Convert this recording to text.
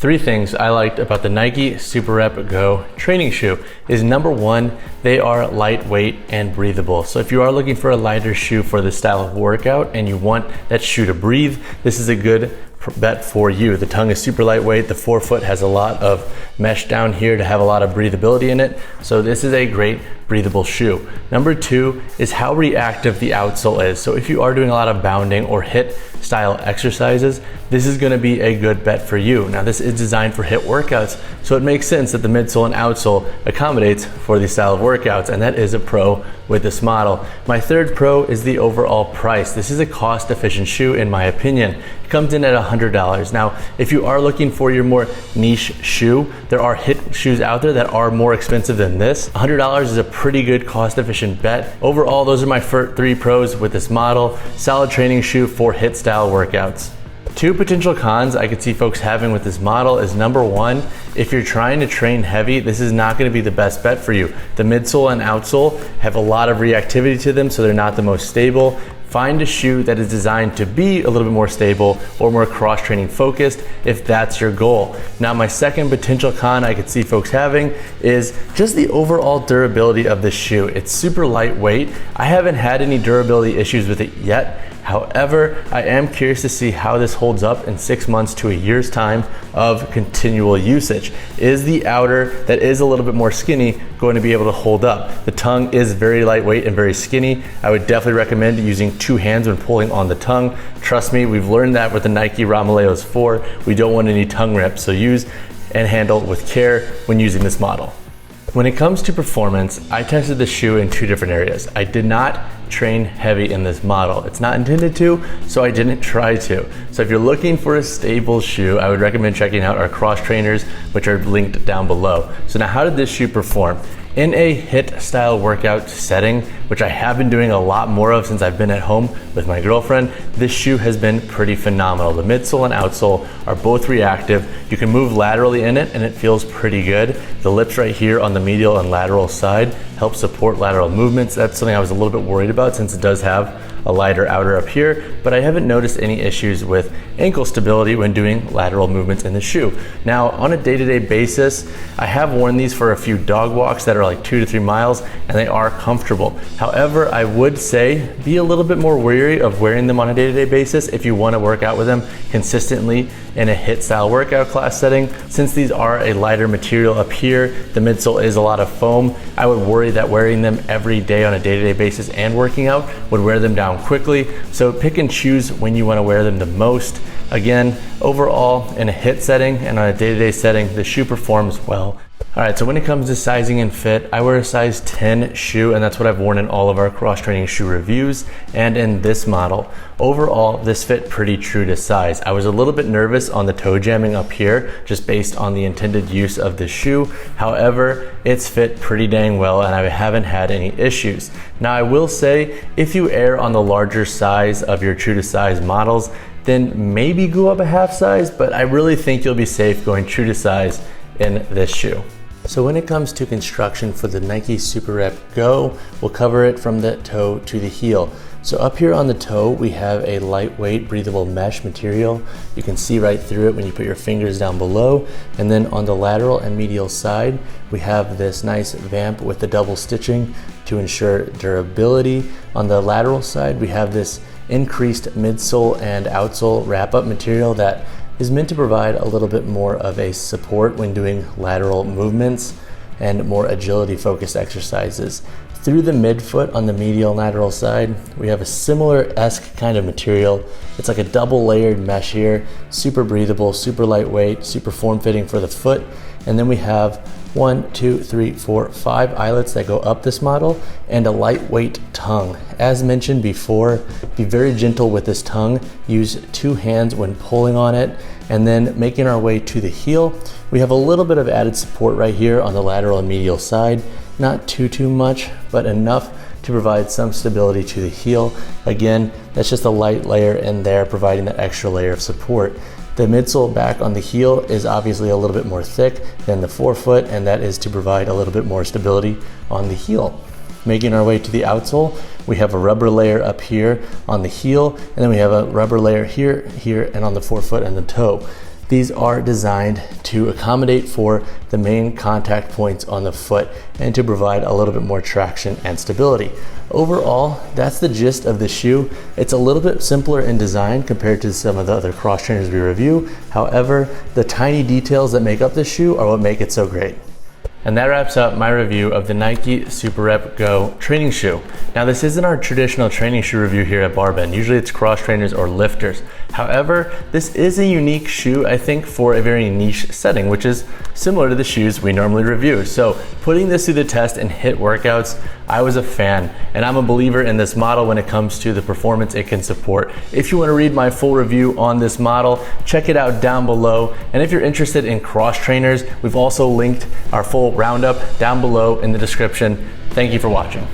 Three things I liked about the Nike SuperRep Go training shoe is number one, they are lightweight and breathable. So if you are looking for a lighter shoe for this style of workout and you want that shoe to breathe, this is a good bet for you. The tongue is super lightweight. The forefoot has a lot of mesh down here to have a lot of breathability in it. So this is a great breathable shoe. Number two is how reactive the outsole is. So if you are doing a lot of bounding or HIIT style exercises, this is gonna be a good bet for you. Now this is designed for HIIT workouts, so it makes sense that the midsole and outsole accommodates for these style of workouts, and that is a pro with this model. My third pro is the overall price. This is a cost-efficient shoe in my opinion. It comes in at $100. Now, if you are looking for your more niche shoe, there are HIIT shoes out there that are more expensive than this. $100 is a pretty good cost-efficient bet. Overall, those are my three pros with this model. Solid training shoe for HIIT style workouts. Two potential cons I could see folks having with this model is number one, if you're trying to train heavy, this is not going to be the best bet for you. The midsole and outsole have a lot of reactivity to them, so they're not the most stable. Find a shoe that is designed to be a little bit more stable or more cross-training focused if that's your goal. Now, my second potential con I could see folks having is just the overall durability of this shoe. It's super lightweight. I haven't had any durability issues with it yet. However, I am curious to see how this holds up in 6 months to a year's time of continual usage. Is the outer that is a little bit more skinny going to be able to hold up? The tongue is very lightweight and very skinny. I would definitely recommend using two hands when pulling on the tongue. Trust me, we've learned that with the Nike Romaleos 4. We don't want any tongue rips, so use and handle with care when using this model. When it comes to performance, I tested the shoe in two different areas. I did not train heavy in this model. It's not intended to, so I didn't try to. So if you're looking for a stable shoe, I would recommend checking out our cross trainers, which are linked down below. So now how did this shoe perform? In a HIIT style workout setting, which I have been doing a lot more of since I've been at home with my girlfriend, this shoe has been pretty phenomenal. The midsole and outsole are both reactive. You can move laterally in it and it feels pretty good. The lips right here on the medial and lateral side help support lateral movements. That's something I was a little bit worried about since it does have a lighter outer up here, but I haven't noticed any issues with ankle stability when doing lateral movements in the shoe. Now, on a day-to-day basis, I have worn these for a few dog walks that are like 2 to 3 miles, and they are comfortable. However, I would say be a little bit more wary of wearing them on a day-to-day basis if you want to work out with them consistently in a HIIT style workout class setting. Since these are a lighter material up here, the midsole is a lot of foam, I would worry that wearing them every day on a day-to-day basis and working out would wear them down quickly. So pick and choose when you want to wear them the most. Again, overall in a HIIT setting and on a day-to-day setting, the shoe performs well. All right, so when it comes to sizing and fit, I wear a size 10 shoe, and that's what I've worn in all of our cross-training shoe reviews and in this model. Overall, this fit pretty true to size. I was a little bit nervous on the toe jamming up here, just based on the intended use of the shoe. However, it's fit pretty dang well, and I haven't had any issues. Now, I will say, if you err on the larger size of your true to size models, then maybe go up a half size, but I really think you'll be safe going true to size in this shoe. So when it comes to construction for the Nike SuperRep Go, we'll cover it from the toe to the heel. So up here on the toe, we have a lightweight breathable mesh material. You can see right through it when you put your fingers down below. And then on the lateral and medial side, we have this nice vamp with the double stitching to ensure durability. On the lateral side, we have this increased midsole and outsole wrap-up material that is meant to provide a little bit more of a support when doing lateral movements and more agility focused exercises. Through the midfoot on the medial and lateral side, we have a similar-esque kind of material. It's like a double layered mesh here, super breathable, super lightweight, super form-fitting for the foot. And then we have 1, 2, 3, 4, 5 eyelets that go up this model and a lightweight tongue. As mentioned before, be very gentle with this tongue. Use two hands when pulling on it, and then making our way to the heel. We have a little bit of added support right here on the lateral and medial side. Not too much, but enough to provide some stability to the heel. Again, that's just a light layer in there, providing that extra layer of support. The midsole back on the heel is obviously a little bit more thick than the forefoot, and that is to provide a little bit more stability on the heel. Making our way to the outsole, we have a rubber layer up here on the heel, and then we have a rubber layer here, and on the forefoot and the toe. these are designed to accommodate for the main contact points on the foot and to provide a little bit more traction and stability. Overall, that's the gist of the shoe. It's a little bit simpler in design compared to some of the other cross trainers we review. However, the tiny details that make up this shoe are what make it so great. And that wraps up my review of the Nike SuperRep Go training shoe. Now, this isn't our traditional training shoe review here at BarBend. Usually it's cross trainers or lifters. However, this is a unique shoe, I think, for a very niche setting, which is similar to the shoes we normally review. So putting this through the test in HIIT workouts, I was a fan, and I'm a believer in this model when it comes to the performance it can support. If you want to read my full review on this model, check it out down below. And if you're interested in cross trainers, we've also linked our full roundup down below in the description. Thank you for watching.